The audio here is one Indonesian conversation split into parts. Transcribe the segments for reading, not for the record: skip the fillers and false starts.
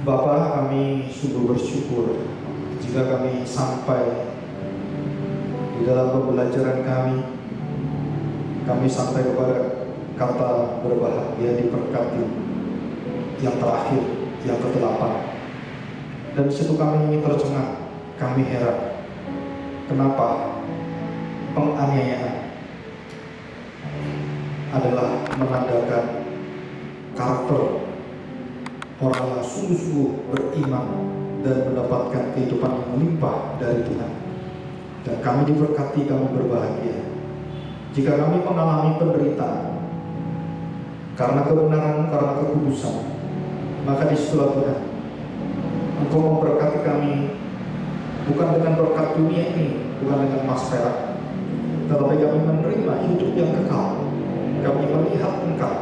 Bapa, kami sungguh bersyukur jika kami sampai di dalam pembelajaran kami sampai kepada kata berbahagia diberkati yang terakhir, yang ke-8. Dan disitu kami tercengang, kami heran, kenapa penganiayaan adalah menandakan karakter orang yang sungguh-sungguh beriman dan mendapatkan kehidupan yang melimpah dari Tuhan. Dan kami diberkati, kami berbahagia jika kami mengalami penderitaan karena kebenaran, karena kekudusan. Maka disitulah Tuhan, Engkau memberkati kami bukan dengan berkat dunia ini, bukan dengan emas perak, tetapi kami menerima hidup yang kekal. Kami melihat Engkau,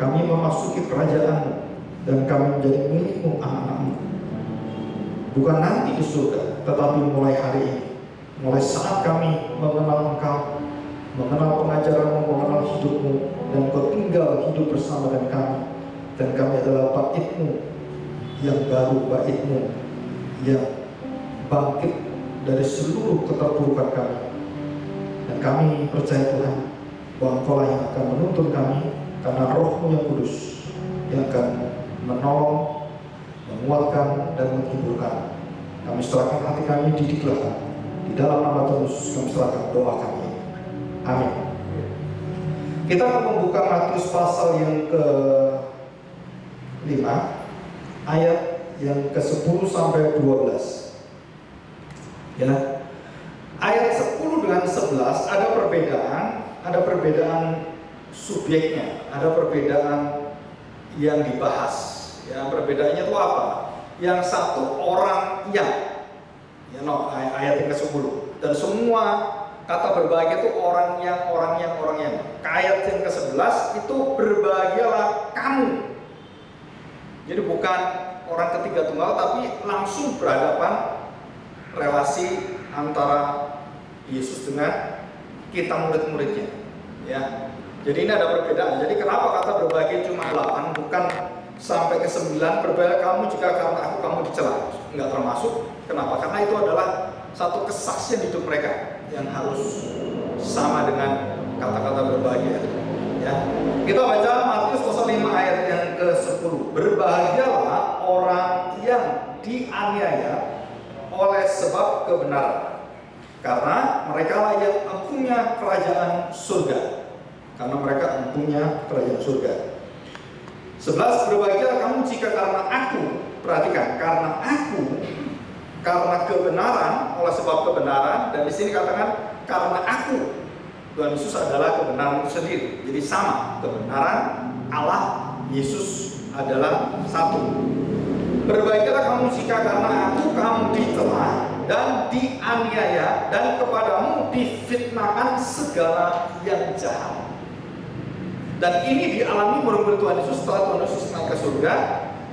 kami memasuki kerajaan, dan kami menjadi milikmu, anak-anakmu. Bukan nanti di surga, tetapi mulai hari ini, mulai saat kami mengenal Engkau, mengenal pengajaranmu, mengenal hidupmu, dan Kau tinggal hidup bersama dengan kami. Dan kami adalah bait-Mu yang baru, bait-Mu yang bangkit dari seluruh keterpurukan kami. Dan kami percaya Tuhan bahwa Engkau lah yang akan menuntun kami, karena Roh-Mu yang kudus yang akan menolong, menguatkan, dan menghiburkan. Kami serahkan hati kami, didiklah di dalam nama Tuhan Yesus. Kami serahkan doa kami. Amin. Kita akan membuka Matius pasal yang ke-5, ayat yang ke-10 sampai 12. Ya. Ayat 10 dengan 11 ada perbedaan subjeknya, ada perbedaan yang dibahas. Ya, perbedaannya itu apa? Yang satu orang yang, ayat yang ke-10. Dan semua kata berbahagia itu orang yang. Ayat yang ke-11 itu berbahagialah kamu. Jadi bukan orang ketiga tunggal, tapi langsung berhadapan relasi antara Yesus dengan kita murid-muridnya. Ya. Jadi ini ada perbedaan. Jadi kenapa kata berbahagia cuma 8, bukan sampai ke 9? Berbahagia kamu jika karena aku kamu dicela. Enggak termasuk. Kenapa? Karena itu adalah satu kesaksian hidup mereka yang harus sama dengan kata-kata berbahagia. Ya. Kita baca Matius pasal 5 ayat yang ke-10. Berbahagialah orang yang dianiaya oleh sebab kebenaran, karena mereka lah yang mempunyai kerajaan surga. Karena mereka mempunyai kerajaan surga. 11. Berbahagialah kamu jika karena aku, perhatikan, karena kebenaran, oleh sebab kebenaran, dan di sini katakan karena aku. Tuhan Yesus adalah kebenaran itu sendiri. Jadi sama, kebenaran Allah, Yesus adalah satu. Berbahagialah kamu jika karena aku kamu dicela dan dianiaya, dan kepadamu difitnahkan segala yang jahat. Dan ini dialami murid Tuhan Yesus setelah Tuhan Yesus naik ke surga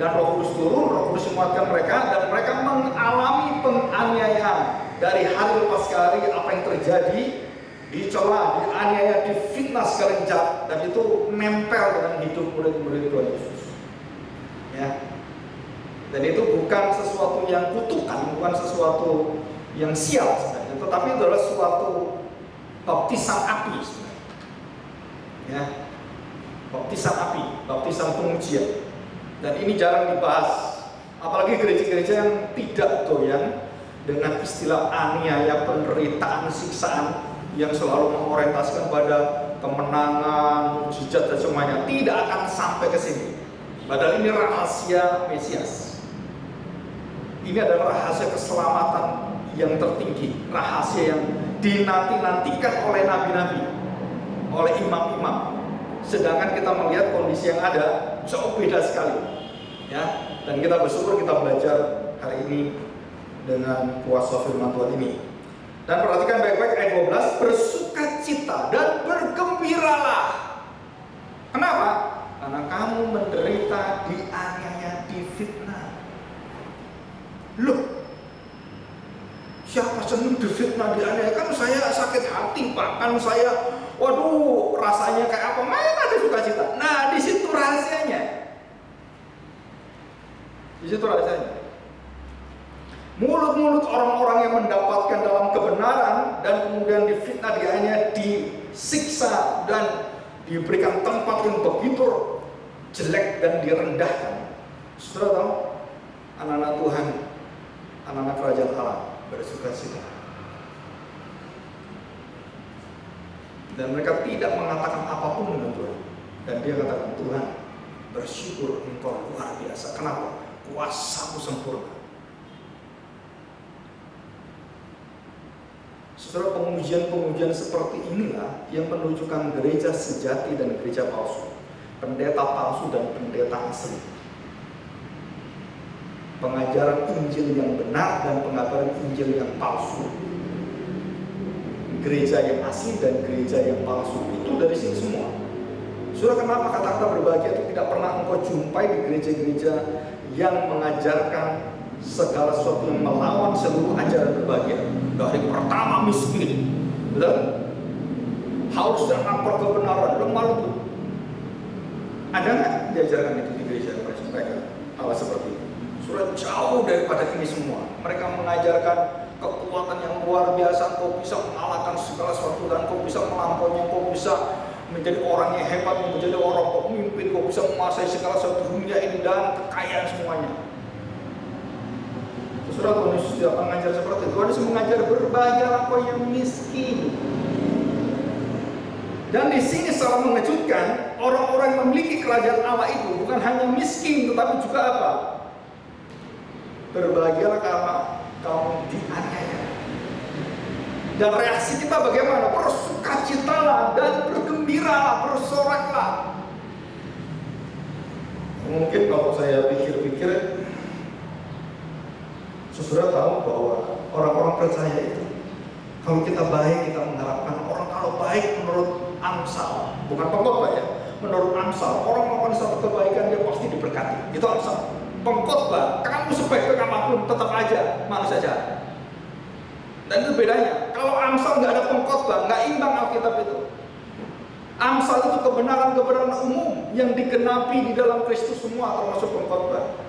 dan Roh Kudus turun, Roh Kudus menguatkan mereka, dan mereka mengalami penganiayaan dari hari lepas hari. Apa yang terjadi? Dicela, dianiaya, difitnah segala yang jahat, dan itu nempel dengan hidup murid-murid Tuhan Yesus. Ya. Dan itu bukan sesuatu yang kutukan, bukan sesuatu yang sial sebenarnya, tetapi itu adalah suatu baptisan api sebenarnya. Ya. Baptisan api, baptisan pengujian. Dan ini jarang dibahas, apalagi gereja-gereja yang tidak doyan dengan istilah aniaya, penderitaan, siksaan, yang selalu mengorientasikan pada kemenangan, mukjizat dan semuanya. Tidak akan sampai ke sini. Padahal ini rahasia Mesias. Ini adalah rahasia keselamatan yang tertinggi, rahasia yang dinanti-nantikan oleh nabi-nabi, oleh imam-imam. Sedangkan kita melihat kondisi yang ada jauh beda sekali, ya. Dan kita bersyukur kita belajar hari ini dengan kuasa firman Tuhan ini. Dan perhatikan baik-baik ayat 12, bersukacita dan bergembiralah. Kenapa? Karena kamu menderita, dianiaya, difitnah. Loh, siapa senang difitnah, dianiaya? Kan saya sakit hati, Pak. Kan saya, waduh, rasanya kayak apa? Mana ada sukacita? Nah, di situ rahasianya. Di situ rasanya. Mulut-mulut orang-orang yang mendapatkan dalam kebenaran dan kemudian difitnah, dia hanya disiksa dan diberikan tempat yang begitu jelek dan direndahkan. Saudara tahu, anak-anak Tuhan, anak-anak kerajaan Allah bersukacita. Dan mereka tidak mengatakan apapun dengan Tuhan. Dan dia katakan, Tuhan, bersyukur Engkau luar biasa. Kenapa? Kuasa-Mu sempurna. Saudara, pengujian-pengujian seperti inilah yang menunjukkan gereja sejati dan gereja palsu, pendeta palsu dan pendeta asli, pengajaran Injil yang benar dan pengajaran Injil yang palsu, gereja yang asli dan gereja yang palsu. Itu dari sini semua. Saudara, kenapa kata-kata berbahagia itu tidak pernah engkau jumpai di gereja-gereja yang mengajarkan segala sesuatu yang melawan seluruh ajaran berbahagia? Dari pertama miskin, betul? Haus dan lapar kebenaran, lemah lembut. Ada nggak diajarkan itu di gereja mereka? Hal seperti itu sudah jauh daripada ini semua. Mereka mengajarkan kekuatan yang luar biasa. Kau bisa mengalahkan segala sesuatu dan kau bisa melampauinya. Kau bisa menjadi orang yang hebat, menjadi orang pemimpin. Kau bisa menguasai segala sesuatu dunia ini dan kekayaan semuanya. Saudara, Tuhan Yesus tidak mengajar seperti itu. Tuhan Yesus mengajar berbahagialah kau yang miskin. Dan di sini sangat mengejutkan, orang-orang yang memiliki kerajaan Allah itu bukan hanya miskin, tetapi juga apa? Berbahagialah karena kamu dianiaya. Dan reaksi kita bagaimana? Bersukacitalah dan bergembiralah, bersoraklah. Mungkin kalau saya pikir-pikir, saudara tahu bahwa orang-orang percaya itu, kalau kita baik, kita mengharapkan orang kalau baik menurut Amsal, bukan pengkhotbah ya, menurut Amsal, orang melakukan satu kebaikan dia pasti diberkati. Itu Amsal. Pengkhotbah, kamu sebaik apapun tetap aja manusia jahat. Dan itu bedanya. Kalau Amsal nggak ada pengkhotbah, nggak imbang Alkitab itu. Amsal itu kebenaran-kebenaran umum yang digenapi di dalam Kristus semua, termasuk pengkhotbah.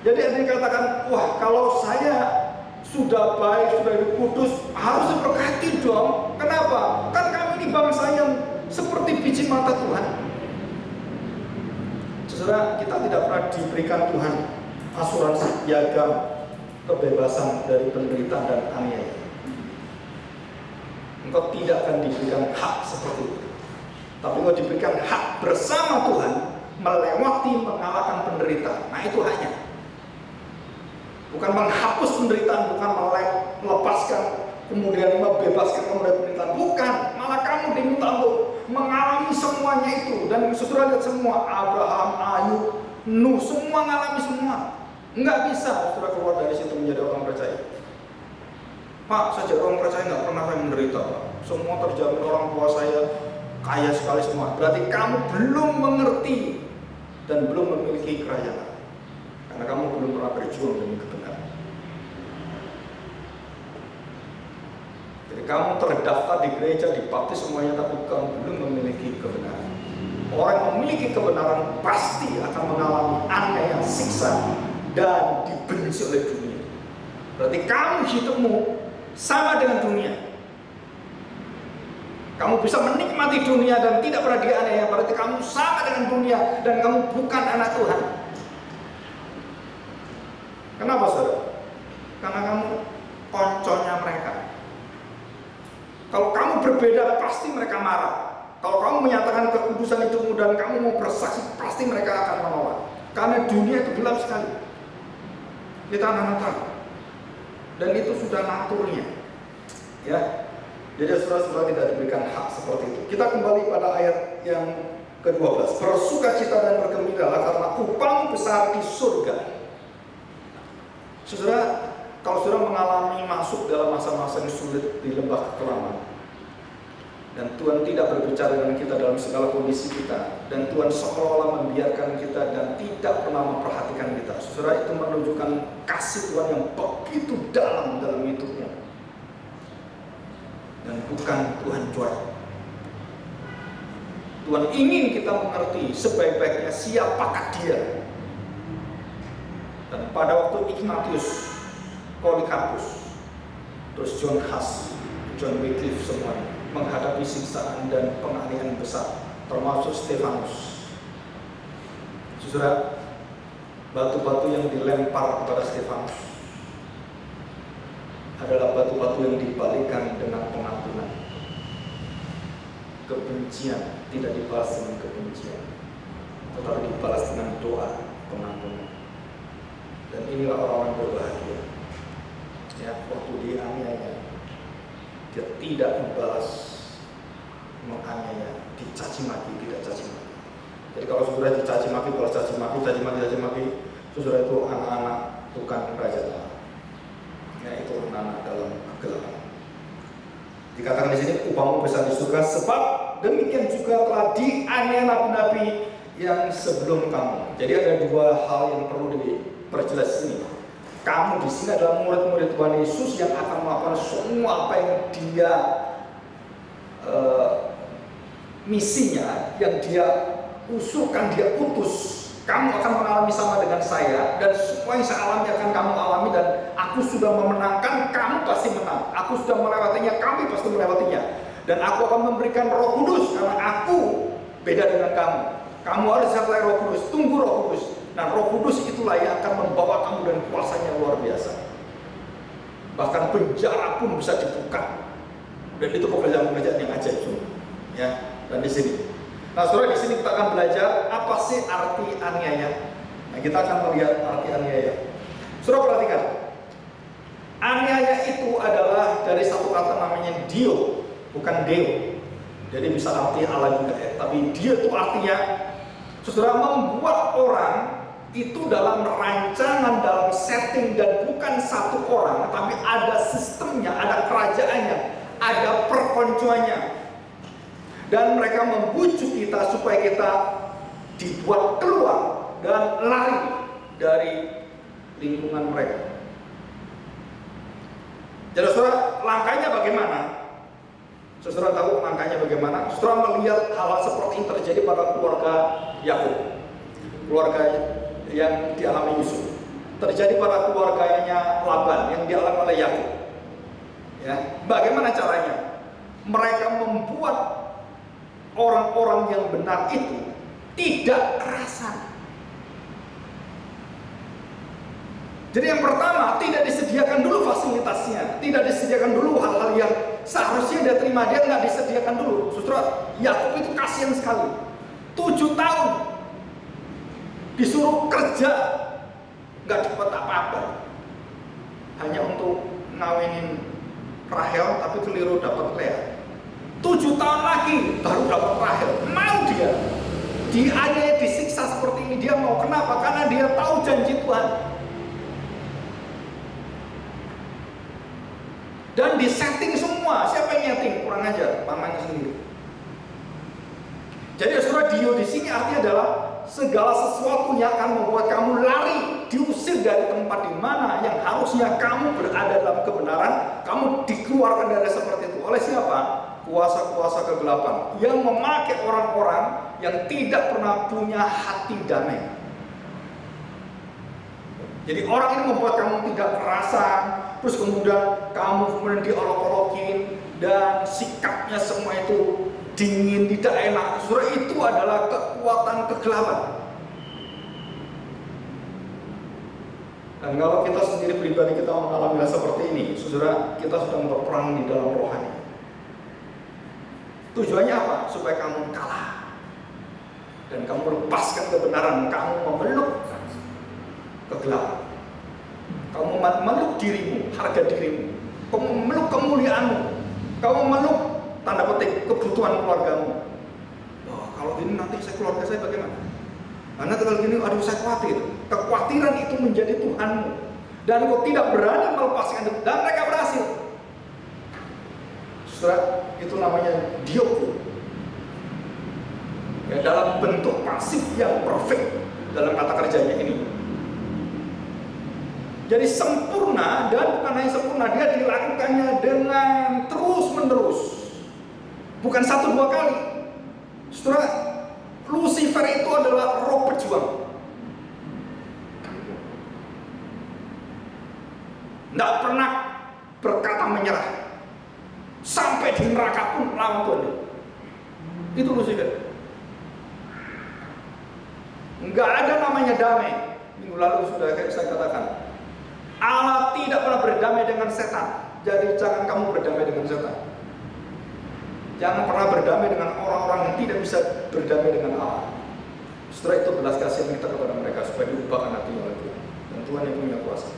Jadi ada yang katakan, wah kalau saya sudah baik, sudah hidup kudus, harus diberkati dong. Kenapa? Kan kami ini bangsa yang seperti biji mata Tuhan. Saudara, kita tidak pernah diberikan Tuhan asuransi piagam kebebasan dari penderitaan dan aniaya. Engkau tidak akan diberikan hak seperti itu. Tapi engkau diberikan hak bersama Tuhan melewati mengalahkan penderitaan. Nah itu hanya. Bukan menghapus penderitaan, bukan melepaskan, kemudian membebaskan kamu dari penderitaan. Bukan, malah kamu diminta untuk mengalami semuanya itu. Dan saudara lihat semua, Abraham, Ayub, Nuh, semua mengalami semua. Enggak bisa saudara keluar dari situ menjadi orang percaya. Pak, saya jadi orang percaya nggak pernah saya menderita, Pak. Semua terjamin, orang tua saya kaya sekali semua. Berarti kamu belum mengerti dan belum memiliki kerajaan. Karena kamu belum pernah berjuang demi kebenaran. Jadi kamu terdaftar di gereja, dibaptis semuanya, tapi kamu belum memiliki kebenaran. Orang yang memiliki kebenaran pasti akan mengalami aniaya, siksa, dan dibenci oleh dunia. Berarti kamu hidupmu sama dengan dunia. Kamu bisa menikmati dunia dan tidak pernah dianiaya. Berarti kamu sama dengan dunia dan kamu bukan anak Tuhan. Kenapa saudara? Karena kamu konconya mereka. Kalau kamu berbeda, pasti mereka marah. Kalau kamu menyatakan kekudusan hidupmu dan kamu mau bersaksi, pasti mereka akan menolak. Karena dunia itu gelap sekali. Kita anak-anak tahu. Dan itu sudah naturnya. Ya. Jadi saudara-saudara tidak diberikan hak seperti itu. Kita kembali pada ayat yang ke-12. Bersukacita dan bergembiralah karena upahmu besar di surga. Saudara, kalau saudara mengalami masuk dalam masa-masa yang sulit di lembah kekelaman, dan Tuhan tidak berbicara dengan kita dalam segala kondisi kita, dan Tuhan seolah-olah membiarkan kita dan tidak pernah memperhatikan kita, saudara, itu menunjukkan kasih Tuhan yang begitu dalam hidupnya, dan bukan Tuhan juara. Tuhan ingin kita mengerti sebaik-baiknya siapakah Dia. Dan pada waktu Ignatius, Polycarpus, terus John Huss, John Wycliffe semuanya menghadapi siksaan dan penganiayaan besar, termasuk Stefanus. Saudara, batu-batu yang dilempar kepada Stefanus adalah batu-batu yang dibalikkan dengan pengampunan. Kebencian tidak dibalas dengan kebencian, tetapi dibalas dengan doa pengampunan. Dan inilah orang-orang berbahagia. Ya, waktu dianiaya, dia tidak membalas menganiaya, dicaci maki, tidak caci maki. Jadi kalau saudara dicaci maki, balas caci maki, saudara itu anak-anak bukan raja Allah. Ya, itu anak-anak dalam kegelapan. Dikatakan di sini upahmu besar di surga, sebab demikian juga telah dianiaya nabi-nabi yang sebelum kamu. Jadi ada dua hal yang perlu diperjelas ini. Kamu di sini adalah murid-murid Tuhan Yesus yang akan melakukan semua apa yang dia misinya, yang dia usulkan, dia utus. Kamu akan mengalami sama dengan saya, dan semua yang saya alami akan kamu alami, dan aku sudah memenangkan, kamu pasti menang. Aku sudah melewatinya, kami pasti melewatinya. Dan aku akan memberikan Roh Kudus, karena aku beda dengan kamu. Kamu harus sertai Roh Kudus, tunggu Roh Kudus. Nah, Roh Kudus itulah yang akan membawa kamu, dan kuasanya luar biasa. Bahkan penjara pun bisa dibuka. Dan itu pekerjaan-pekerjaan yang ajaib semua. Ya, dan di sini. Nah, saudara, di sini kita akan belajar apa sih arti aniaya. Nah, kita akan melihat arti aniaya. Saudara perhatikan, aniaya itu adalah dari satu kata namanya dio, bukan deo. Jadi bisa arti Allah juga ya. Tapi dia itu artinya, saudara, membuat orang itu dalam rancangan, dalam setting, dan bukan satu orang, tapi ada sistemnya, ada kerajaannya, ada perkoncoannya. Dan mereka membujuk kita supaya kita dibuat keluar dan lari dari lingkungan mereka. Jadi saudara, langkahnya bagaimana? Saudara tahu langkahnya bagaimana? Saudara melihat hal-hal seperti ini terjadi pada keluarga Yakub, keluarga yang dialami Yusuf, terjadi pada keluarganya Laban yang dialami oleh Yakub. Ya, bagaimana caranya? Mereka membuat orang-orang yang benar itu tidak kerasan. Jadi yang pertama, tidak disediakan dulu fasilitasnya, tidak disediakan dulu hal-hal yang seharusnya dia terima, dia nggak disediakan dulu. Saudara, Yakub itu kasihan sekali. 7 tahun disuruh kerja, nggak dapat apa-apa, hanya untuk ngawinin Rahel, tapi keliru dapat Lea. 7 tahun lagi baru dapat Rahel. Mau dia dianiaya, disiksa seperti ini, dia mau. Kenapa? Karena dia tahu janji Tuhan. Dan disetting semua. Siapa yang nyeting? Kurang ajar, mamanya sendiri. Jadi saudara, dio di sini artinya adalah segala sesuatu yang akan membuat kamu lari, diusir dari tempat di mana yang harusnya kamu berada dalam kebenaran, kamu dikeluarkan dari seperti itu. Oleh siapa? Kuasa-kuasa kegelapan yang memakai orang-orang yang tidak pernah punya hati damai. Jadi orang ini membuat kamu tidak kerasan, terus kemudian kamu kemudian diolok-olokin, dan sikapnya semua itu dingin, tidak enak. Saudara, itu adalah kekuatan kegelapan. Dan kalau kita sendiri pribadi kita mengalami hal seperti ini, saudara, kita sedang berperang di dalam rohani. Tujuannya apa? Supaya kamu kalah dan kamu lepaskan kebenaran, kamu memeluk kegelapan, kamu memeluk dirimu, harga dirimu, kamu memeluk kemuliaanmu, kamu memeluk tanda petik kebutuhan keluargamu. Oh, kalau ini nanti keluarga saya bagaimana? Karena kalau gini, aduh saya khawatir. Kekhawatiran itu menjadi Tuhanmu, dan kau tidak berani melepaskan itu, dan mereka berhasil. Saudara, itu namanya dioku. Ya, dalam bentuk pasif yang perfect dalam kata kerjanya ini. Jadi sempurna, dan bukan hanya sempurna, dia dilakukannya dengan terus menerus, bukan 1-2 kali. Saudara, Lucifer itu adalah roh pejuang. Tidak pernah berkata menyerah. Sampai di neraka pun lawan Tuhan. Itu Lucifer. Enggak ada namanya damai. Minggu lalu sudah saya katakan, Allah tidak pernah berdamai dengan setan. Jadi jangan kamu berdamai dengan setan. Jangan pernah berdamai dengan orang-orang yang tidak bisa berdamai dengan Allah. Setelah itu belas kasihan kita kepada mereka supaya diubahkan hatinya oleh Tuhan. Dan Tuhan yang punya kuasa.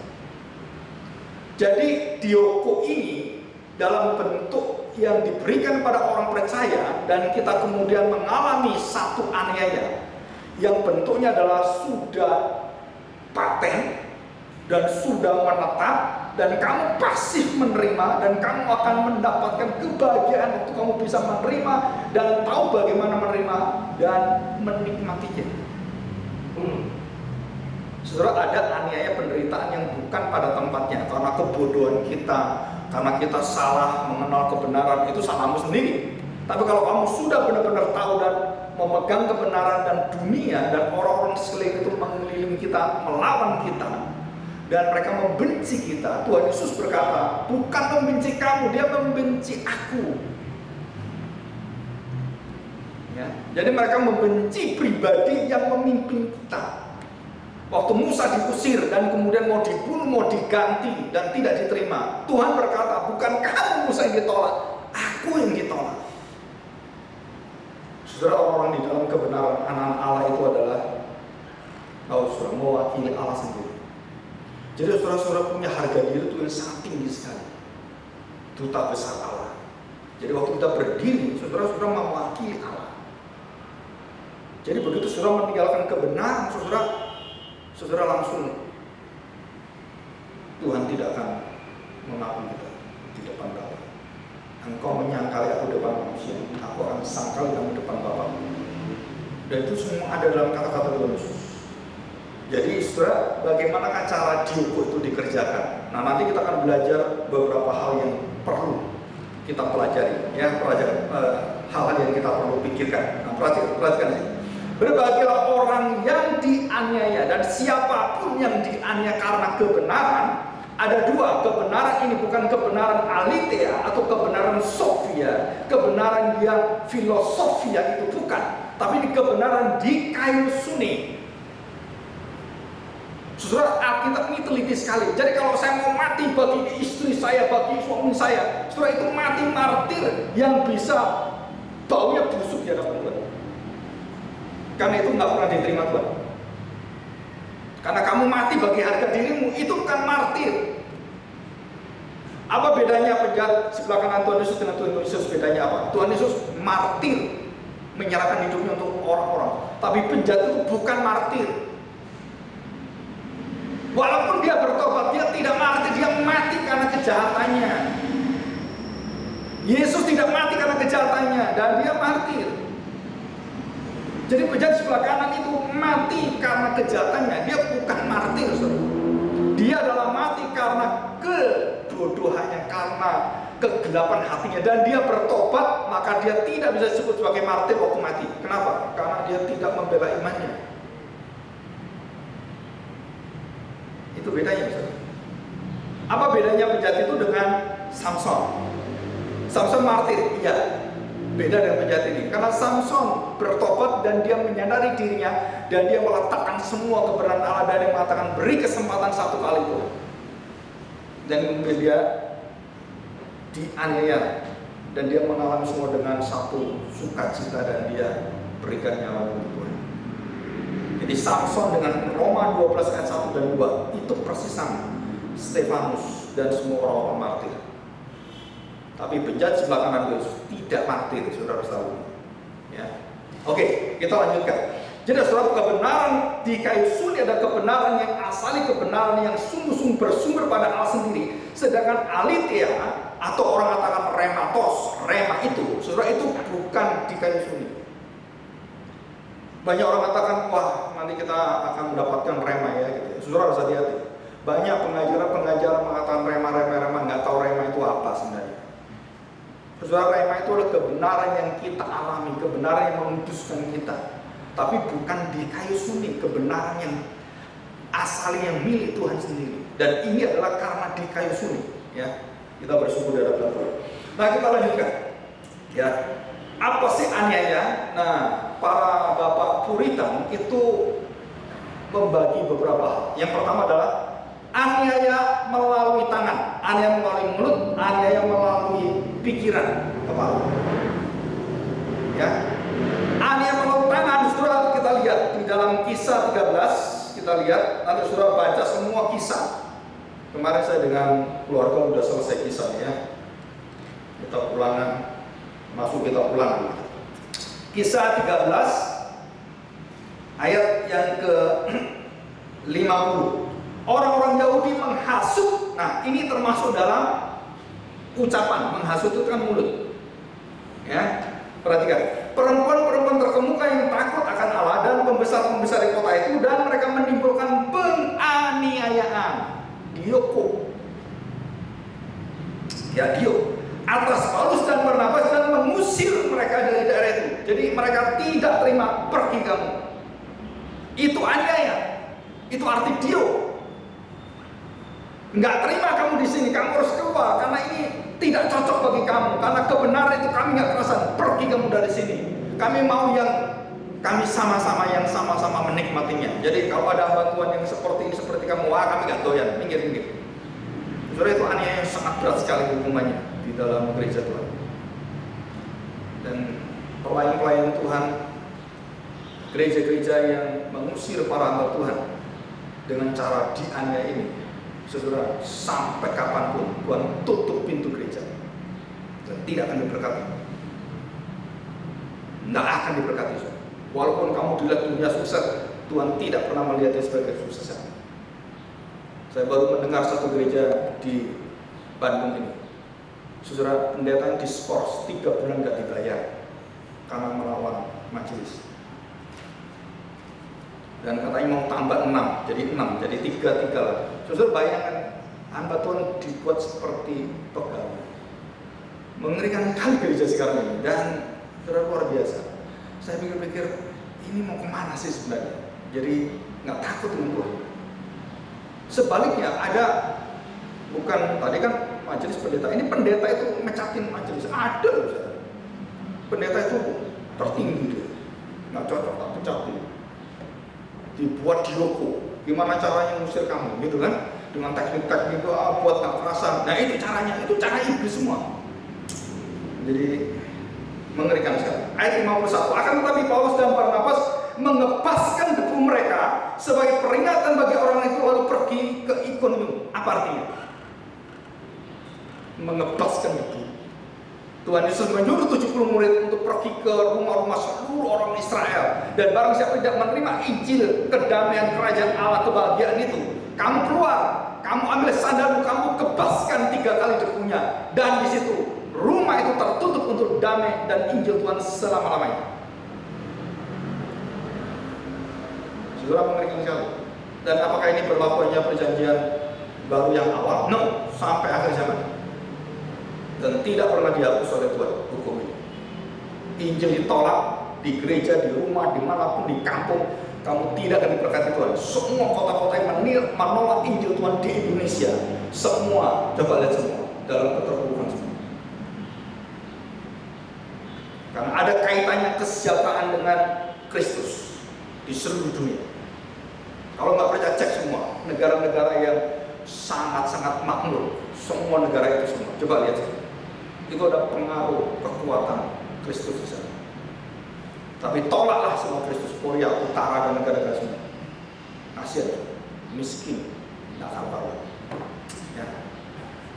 Jadi dioko ini dalam bentuk yang diberikan pada orang percaya, dan kita kemudian mengalami satu aniaya yang bentuknya adalah sudah paten dan sudah menetap, dan kamu pasif menerima, dan kamu akan mendapatkan kebahagiaan waktu kamu bisa menerima dan tahu bagaimana menerima dan menikmatinya. Saudara, ada aniaya penderitaan yang bukan pada tempatnya karena kebodohan kita, karena kita salah mengenal kebenaran. Itu salahmu sendiri. Tapi kalau kamu sudah benar-benar tahu dan memegang kebenaran, dan dunia dan orang-orang sekeliling itu mengelilingi kita, melawan kita, dan mereka membenci kita, Tuhan Yesus berkata, bukan membenci kamu, dia membenci aku. Ya, jadi mereka membenci pribadi yang memimpin kita. Waktu Musa diusir dan kemudian mau dibunuh, mau diganti dan tidak diterima, Tuhan berkata, bukan kamu Musa yang ditolak, aku yang ditolak. Saudara, orang di dalam kebenaran anak Allah itu adalah saudara mewakili Allah sendiri. Jadi saudara-saudara punya harga diri itu yang sangat tinggi sekali. Duta besar Allah. Jadi waktu kita berdiri, saudara-saudara mewakili Allah. Jadi begitu saudara meninggalkan kebenaran, saudara langsung, Tuhan tidak akan mengakui kita di depan Bapa. Engkau menyangkali aku depan manusia, aku akan sangkal kamu depan Bapa. Dan itu semua ada dalam kata-kata Tuhan Yesus. Jadi saudara, bagaimanakah cara diukur itu dikerjakan? Nah, nanti kita akan belajar beberapa hal yang perlu kita pelajari, ya, hal-hal yang kita perlu pikirkan. Nah, perhatikan sih. Berbahagialah orang yang dianiaya, dan siapapun yang dianiaya karena kebenaran. Ada dua, kebenaran ini bukan kebenaran aletheia atau kebenaran sofia, kebenaran yang filosofia, itu bukan, tapi ini kebenaran dikaiosune. Saudara, Alkitab ini teliti sekali. Jadi kalau saya mau mati bagi istri saya, bagi suami saya, saudara, itu mati martir yang bisa baunya busuk di hadapan Tuhan. Karena itu nggak pernah diterima Tuhan. Karena kamu mati bagi harga dirimu, itu bukan martir. Apa bedanya penjahat sebelah kanan Tuhan Yesus dengan Tuhan Yesus? Bedanya apa? Tuhan Yesus martir, menyerahkan hidupnya untuk orang-orang. Tapi penjahat itu bukan martir. Walaupun dia bertobat, dia tidak martir, dia mati karena kejahatannya. Yesus tidak mati karena kejahatannya, dan dia martir. Jadi penjahat sebelah kanan itu mati karena kejahatannya, dia bukan martir, saudara. Dia adalah mati karena kebodohannya, karena kegelapan hatinya, dan dia bertobat, maka dia tidak bisa disebut sebagai martir waktu mati. Kenapa? Karena dia tidak membela imannya. Itu bedanya, saudara. Apa bedanya penjahat itu dengan Samson? Samson martir, iya. Beda dengan penjahat ini, karena Samson bertobat dan dia menyadari dirinya, dan dia meletakkan semua kebenaran Allah, dan dia mengatakan beri kesempatan satu kali pun. Dan kemudian dia dianiaya, dan dia mengalami semua dengan satu sukacita, dan dia berikan nyawa untuk Tuhan. Jadi Samson dengan Roma 12 ayat 1 dan 2 itu persis sama Stefanus dan semua orang-orang martir. Tapi penjahat sebelah kanan Yesus tidak martir, saudara tahu. Ya. Oke, kita lanjutkan. Jadi saudara, kebenaran di kayu suni ada kebenaran yang asali, kebenaran yang sungguh-sungguh bersumber pada Allah sendiri. Sedangkan aletheia atau orang katakan rema itu, saudara, itu bukan di kayu suni. Banyak orang katakan, wah nanti kita akan mendapatkan rema ya, gitu. Saudara harus hati-hati. Banyak pengajaran mengatakan rema, nggak tahu rema itu apa sebenarnya. Saudara, rema itu adalah kebenaran yang kita alami, kebenaran yang menguduskan kita. Tapi bukan di kayu suni, kebenaran yang asali yang milik Tuhan sendiri. Dan ini adalah karena di kayu sulib. Ya, kita bersyukur di hadapan Tuhan. Nah, kita lanjutkan. Ya, apa sih aniaya? Nah, para bapak Puritan itu membagi beberapa hal. Yang pertama adalah aniaya melalui tangan, aniaya melalui mulut, aniaya melalui pikiran kepala. Ya, aniaya melalui tangan, saudara, kita lihat di dalam Kisah 13, kita lihat, nanti saudara baca semua kisah. Kemarin saya dengan keluarga sudah selesai kisahnya, ya. Kita ulangan, masuk kita ulangan. Kisah 13 ayat yang ke-50. Orang-orang Yahudi menghasut. Nah, ini termasuk dalam ucapan. Menghasut itu kan mulut. Ya, perhatikan. Perempuan-perempuan terkemuka yang takut akan Allah dan pembesar-pembesar di kota itu, dan mereka menimbulkan penganiayaan. Dioko. Ya, Dio. Atas Paulus dan Barnabas dan mengusir mereka dari daerah itu. Jadi mereka tidak terima, pergi kamu. Itu aniaya. Itu arti Dio. Enggak terima kamu di sini, kamu harus keluar karena ini tidak cocok bagi kamu. Karena kebenaran itu kami nggak kerasan. Pergi kamu dari sini. Kami mau yang kami sama-sama menikmatinya. Jadi kalau ada bantuan yang seperti ini, seperti kamu, wah kami nggak doyan, minggir. Saudara, itu aniaya yang sangat berat sekali hukumannya di dalam gereja Tuhan. Dan pelayan-pelayan Tuhan, gereja-gereja yang mengusir para hamba Tuhan dengan cara dianiaya ini, saudara, sampai kapanpun Tuhan tutup pintu gereja dan tidak akan diberkati. Tidak akan diberkati, saudara. Walaupun kamu dilihat dunia sukses, Tuhan tidak pernah melihatnya sebagai kesuksesan. Saya baru mendengar satu gereja di Bandung ini, saudara, pendeta diskors 3 bulan nggak dibayar karena melawan majelis. Dan katanya mau tambah 6, jadi 3 lah. Saudara, bayangkan hamba Tuhan dibuat seperti pegawai. Mengerikan kali gereja sekarang ini. Dan saudara, luar biasa. Saya pikir-pikir, ini mau kemana sih sebenarnya? Jadi nggak takut dengan Tuhan. Sebaliknya ada, bukan tadi kan majelis pendeta, ini pendeta itu mecatin majelis. Ada, saudara. Pendeta itu tertinggi dia, nggak cocok, tak pecatin. Dibuat dioko, gimana caranya ngusir kamu, gitu kan? Dengan teknik-teknik itu buat nggak kerasan. Nah, itu caranya, itu cara iblis semua. Jadi mengerikan sekali. Ayat 51. Akan tetapi Paulus dan Barnabas mengepaskan debu mereka sebagai peringatan bagi orang itu, lalu pergi ke Ikonium. Apa artinya? Mengepaskan debu. Tuhan Yesus menyuruh 70 murid untuk pergi ke rumah-rumah seluruh orang Israel. Dan barang siapa tidak menerima Injil kedamaian kerajaan Allah, kebahagiaan itu, kamu keluar, kamu ambil sandalmu, kamu kebaskan 3 kali debunya. Dan di situ rumah itu tertutup untuk damai dan Injil Tuhan selama-lamanya. Saudara, mengerikan sekali. Dan apakah ini berlaku hanya perjanjian baru yang awal? No, sampai akhir zaman. Dan tidak pernah dihapus oleh Tuhan hukum ini. Injil ditolak di gereja, di rumah, dimanapun, di kampung, kamu tidak akan diberkati Tuhan. Semua kota-kota yang menolak Injil Tuhan di Indonesia, semua, coba lihat semua, dalam keterpurukan semua. Karena ada kaitannya kesejahteraan dengan Kristus di seluruh dunia. Kalau nggak percaya, cek semua negara-negara yang sangat-sangat makmur, semua negara itu semua. Coba lihat, itu ada pengaruh kekuatan Kristus di sana. Tapi tolaklah semua Kristus, Korea Utara dan negara-negara semua. Kasihan, miskin, nggak kabar. Ya.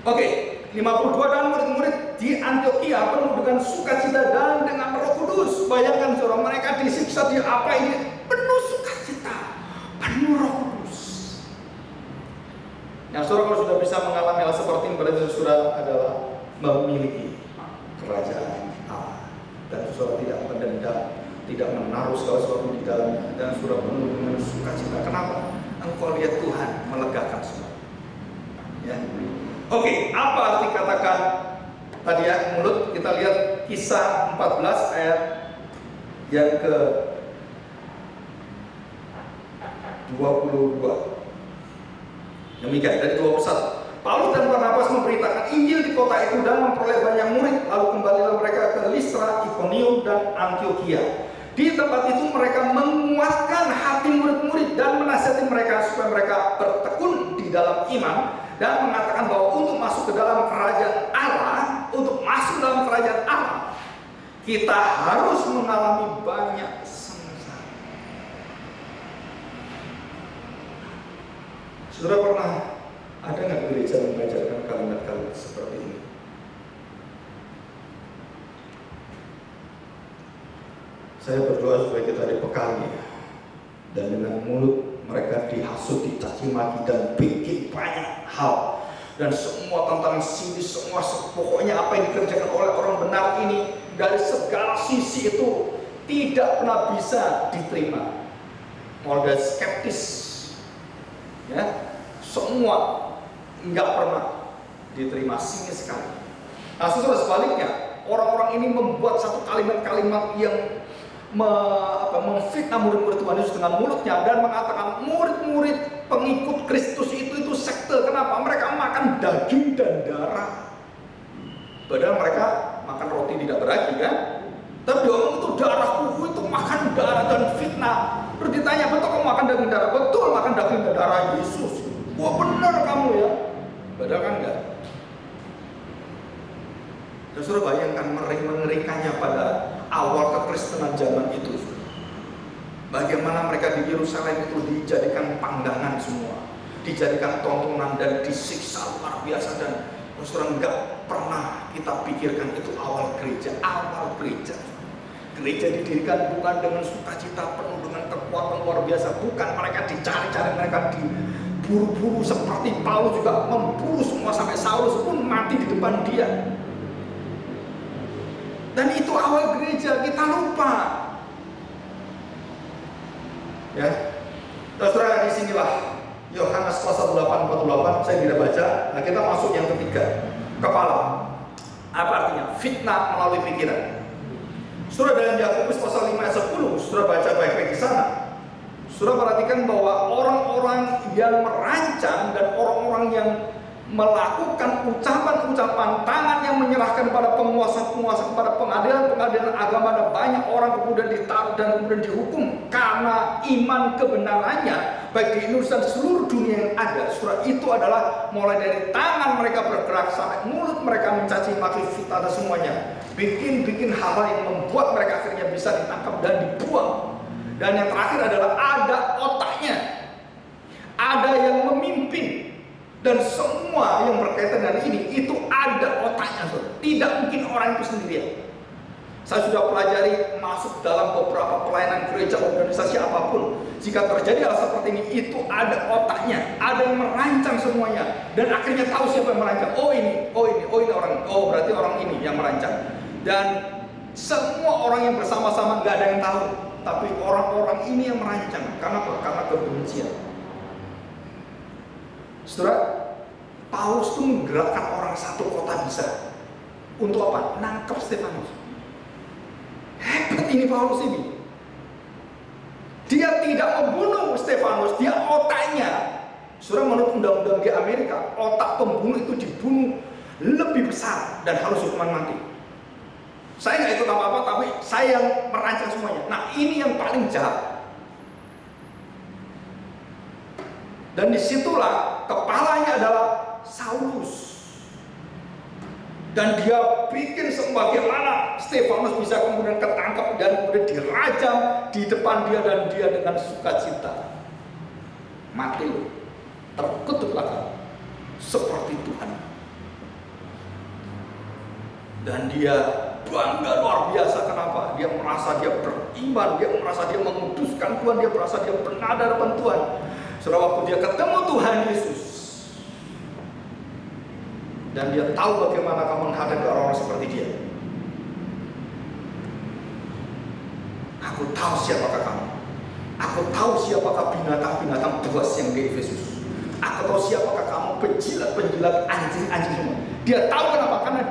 Oke, 52. Dan murid-murid di Antioquia penuh dengan sukacita dan dengan Roh Kudus. Bayangkan saudara, mereka disiksa, di apa ini? Penuh sukacita, penuh Roh Kudus. Yang saudara, kalau sudah bisa mengalami hal seperti ini, berarti saudara adalah memiliki kerajaan Allah. Dan saudara tidak mendendam, tidak menaruh segala sesuatu di dalamnya, dan saudara penuh dengan sukacita. Kenapa? Engkau lihat Tuhan melegakan semua. Ya. Oke, apa arti katakan tadi ya, mulut? Kita lihat Kisah 14 ayat yang ke 22. Demikian dari 21. Paulus dan Barnabas memberitakan Injil di kota itu dan memperoleh banyak murid. Lalu kembalilah mereka ke Listra, Ikonium, dan Antioquia. Di tempat itu mereka menguatkan hati murid-murid dan menasihati mereka supaya mereka bertekun di dalam iman dan mengatakan bahwa untuk masuk ke dalam kerajaan Allah, kita harus mengalami banyak sengsara. Saudara pernah ada nggak gereja mengajarkan kalimat-kalimat seperti ini? Saya berdoa supaya kita dibekali dan dengan mulut mereka dihasut, dicaci maki dan bikin banyak hal dan semua tentang sini, semua pokoknya apa yang dikerjakan oleh orang benar ini dari segala sisi itu tidak pernah bisa diterima. Model skeptis, ya, semua nggak pernah diterima, singit sekali. Nah, sesudah sebaliknya, orang-orang ini membuat satu kalimat-kalimat yang memfitnah murid-murid Tuhan Yesus dengan mulutnya dan mengatakan murid-murid pengikut Kristus itu sekte. Kenapa? Mereka makan daging dan darah. Padahal mereka makan roti tidak beragi, kan? Tapi dia ngomong itu darahku, itu makan darah dan fitnah. Terus ditanya, betul kamu makan daging darah? Betul, makan daging dan darah Yesus. Wah, benar kamu ya. Padahal kan enggak. Dan sudah bayangkan mengerikannya pada awal kekristenan zaman itu. Bagaimana mereka di Yerusalem itu dijadikan panggangan semua, dijadikan tontonan dan disiksa luar biasa. Dan saudara, enggak pernah kita pikirkan itu awal gereja. Gereja didirikan bukan dengan sukacita, penuh dengan kekuatan luar biasa. Bukan, mereka dicari-cari, mereka diburu-buru. Seperti Paulus juga memburu semua sampai Saulus pun mati di depan dia. Dan itu awal gereja, kita lupa. Ya, saudara, disinilah Yohanes pasal 8:48, saya tidak baca. Nah, kita masuk yang ketiga, kepala. Apa artinya? Fitnah melalui pikiran. Saudara, dalam Yakobus pasal 5 ayat 10, saudara baca baik-baik di sana. Saudara perhatikan bahwa orang-orang yang merancang dan orang-orang yang melakukan ucapan-ucapan tangan yang menyerahkan kepada penguasa-penguasa, kepada pengadilan-pengadilan agama, dan banyak orang kemudian ditaruh dan kemudian dihukum karena iman kebenarannya, baik di Indonesia dan seluruh dunia yang ada. Surah itu adalah mulai dari tangan mereka bergerak sampai mulut mereka mencaci maki, fitnah dan semuanya, bikin hal-hal yang membuat mereka akhirnya bisa ditangkap dan dibuang. Dan yang terakhir adalah ada otaknya, ada yang memimpin. Dan semua yang berkaitan dengan ini itu ada otaknya, saudara. Tidak mungkin orang itu sendirian. Saya sudah pelajari masuk dalam beberapa pelayanan gereja, organisasi apapun. Jika terjadi hal seperti ini, itu ada otaknya, ada yang merancang semuanya. Dan akhirnya tahu siapa yang merancang. Oh ini orang. Oh, berarti orang ini yang merancang. Dan semua orang yang bersama-sama nggak ada yang tahu, tapi orang-orang ini yang merancang. Karena apa? Karena kebencian. Saudara, Paulus itu menggerakkan orang satu kota bisa. Untuk apa? Nangkep Stefanus. Hebat ini Paulus ini. Dia tidak membunuh Stefanus, dia otaknya. Saudara, menurut undang-undang di Amerika, otak pembunuh itu dibunuh lebih besar dan harus hukuman mati. Saya nggak ikut apa-apa, tapi saya yang merancang semuanya. Nah, ini yang paling jahat. Dan disitulah kepalanya adalah Saulus. Dan dia bikin sebagaimana Stefanus bisa kemudian ketangkap dan kemudian dirajam di depan dia, dan dia dengan sukacita mati loh, terkutuk belakang seperti Tuhan. Dan dia bangga luar biasa. Kenapa? Dia merasa dia beriman, dia merasa dia menguduskan Tuhan, dia merasa dia benar di hadapan Tuhan. Setelah waktu dia ketemu Tuhan Yesus, dan dia tahu bagaimana kamu menghadapi orang-orang seperti dia. Aku tahu siapakah kamu. Aku tahu siapakah binatang-binatang buas yang di Efesus. Aku tahu siapakah kamu, penjilat-penjilat, anjing-anjing semua. Dia tahu kenapa? Karena